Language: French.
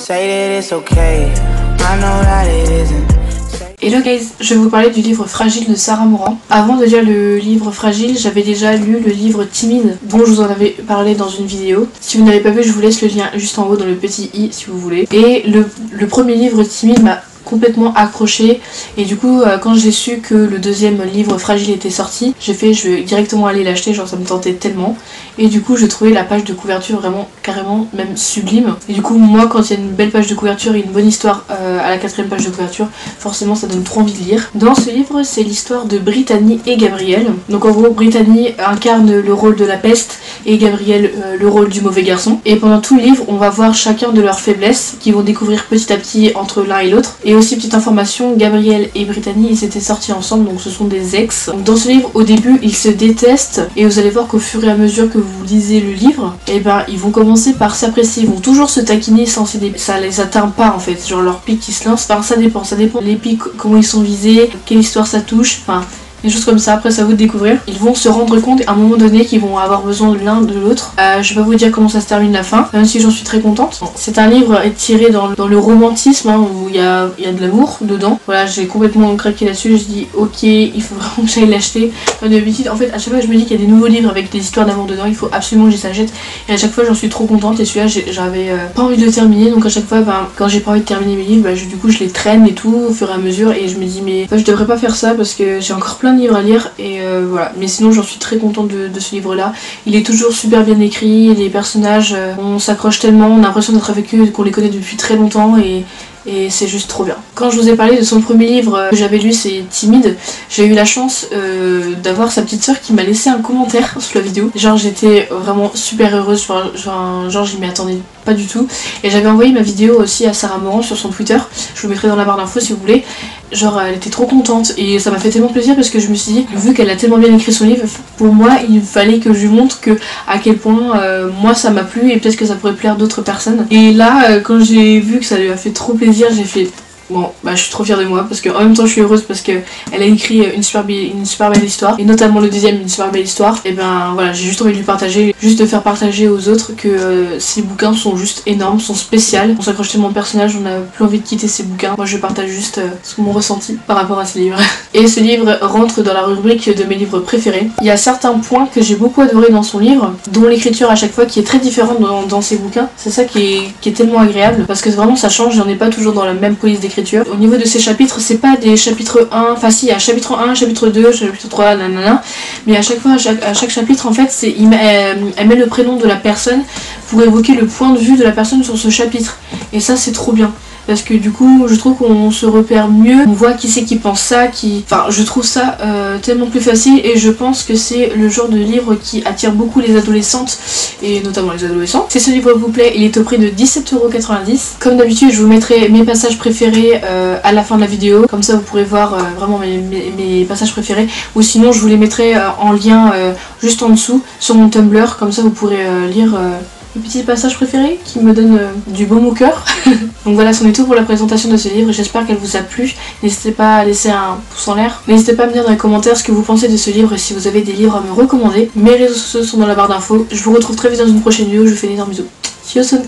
Hello guys, je vais vous parler du livre Fragile de Sarah Moran. Avant de lire le livre Fragile, j'avais déjà lu le livre Timide dont je vous en avais parlé dans une vidéo. Si vous n'avez pas vu, je vous laisse le lien juste en haut dans le petit i si vous voulez. Et le premier livre Timide m'a complètement accroché et du coup quand j'ai su que le deuxième livre Fragile était sorti, je vais directement aller l'acheter, genre ça me tentait tellement, et du coup je trouvais la page de couverture vraiment carrément même sublime, et du coup moi quand il y a une belle page de couverture et une bonne histoire à la quatrième page de couverture, forcément ça donne trop envie de lire. Dans ce livre c'est l'histoire de Brittany et Gabriel. Donc en gros Brittany incarne le rôle de la peste et Gabriel le rôle du mauvais garçon, et pendant tout le livre on va voir chacun de leurs faiblesses qu'ils vont découvrir petit à petit entre l'un et l'autre. Et aussi petite information, Gabriel et Brittany ils s'étaient sortis ensemble, donc ce sont des ex. Donc dans ce livre au début ils se détestent, et vous allez voir qu'au fur et à mesure que vous lisez le livre, et ben ils vont commencer par s'apprécier, ils vont toujours se taquiner sans ça les atteint pas en fait, genre leur pic qui se lance, enfin ça dépend les pics, comment ils sont visés, quelle histoire ça touche, enfin des choses comme ça, après c'est à vous de découvrir. Ils vont se rendre compte à un moment donné qu'ils vont avoir besoin de l'un de l'autre. Je vais pas vous dire comment ça se termine la fin, même si j'en suis très contente. C'est un livre tiré dans le romantisme, hein, où il y a de l'amour dedans. Voilà, j'ai complètement craqué là-dessus, je dis ok, il faut vraiment que j'aille l'acheter. Comme d'habitude, en fait à chaque fois je me dis qu'il y a des nouveaux livres avec des histoires d'amour dedans, il faut absolument que j'y s'achète. Et à chaque fois j'en suis trop contente, et celui-là j'avais pas envie de le terminer, donc à chaque fois quand j'ai pas envie de terminer mes livres, du coup je les traîne et tout au fur et à mesure, et je me dis mais je devrais pas faire ça parce que j'ai encore plein de livres à lire, et voilà. Mais sinon j'en suis très contente de ce livre là, il est toujours super bien écrit, les personnages on s'accroche tellement, on a l'impression d'être avec eux, qu'on les connaît depuis très longtemps, et c'est juste trop bien. Quand je vous ai parlé de son premier livre que j'avais lu, c'est Timide, j'ai eu la chance d'avoir sa petite soeur qui m'a laissé un commentaire sous la vidéo. Genre j'étais vraiment super heureuse, genre j'y m'y attendais pas du tout. Et j'avais envoyé ma vidéo aussi à Sarah Moran sur son Twitter, je vous mettrai dans la barre d'infos si vous voulez. Genre elle était trop contente, et ça m'a fait tellement plaisir parce que je me suis dit, vu qu'elle a tellement bien écrit son livre, pour moi il fallait que je lui montre à quel point moi ça m'a plu, et peut-être que ça pourrait plaire d'autres personnes. Et là quand j'ai vu que ça lui a fait trop plaisir, j'ai fait bon je suis trop fière de moi, parce que en même temps je suis heureuse parce que elle a écrit une super belle histoire, et notamment le deuxième, une super belle histoire. Et ben voilà, j'ai juste envie de lui partager, juste de faire partager aux autres que ces bouquins sont juste énormes, sont spéciaux, on s'accroche tellement au personnage, on n'a plus envie de quitter ces bouquins. Moi je partage juste mon ressenti par rapport à ces livres. Et ce livre rentre dans la rubrique de mes livres préférés. Il y a certains points que j'ai beaucoup adoré dans son livre, dont l'écriture à chaque fois qui est très différente dans ses bouquins. C'est ça qui est tellement agréable, parce que vraiment ça change, j'en ai pas toujours dans la même police d'écriture. Au niveau de ces chapitres, c'est pas des chapitres 1, enfin si, il y a chapitre 1, chapitre 2, chapitre 3, nanana, mais à chaque fois, à chaque chapitre en fait, elle met le prénom de la personne pour évoquer le point de vue de la personne sur ce chapitre, et ça c'est trop bien. Parce que du coup je trouve qu'on se repère mieux, on voit qui c'est qui pense ça, enfin je trouve ça tellement plus facile, et je pense que c'est le genre de livre qui attire beaucoup les adolescentes, et notamment les adolescents. Si ce livre vous plaît, il est au prix de 17,90 €. Comme d'habitude je vous mettrai mes passages préférés à la fin de la vidéo, comme ça vous pourrez voir vraiment mes passages préférés, ou sinon je vous les mettrai en lien juste en dessous sur mon Tumblr, comme ça vous pourrez lire les petits passages préférés qui me donnent du baume au cœur. Donc voilà, c'en est tout pour la présentation de ce livre, j'espère qu'elle vous a plu. N'hésitez pas à laisser un pouce en l'air, n'hésitez pas à me dire dans les commentaires ce que vous pensez de ce livre, et si vous avez des livres à me recommander. Mes réseaux sociaux sont dans la barre d'infos, je vous retrouve très vite dans une prochaine vidéo, je vous fais d'énormes bisous. See you soon.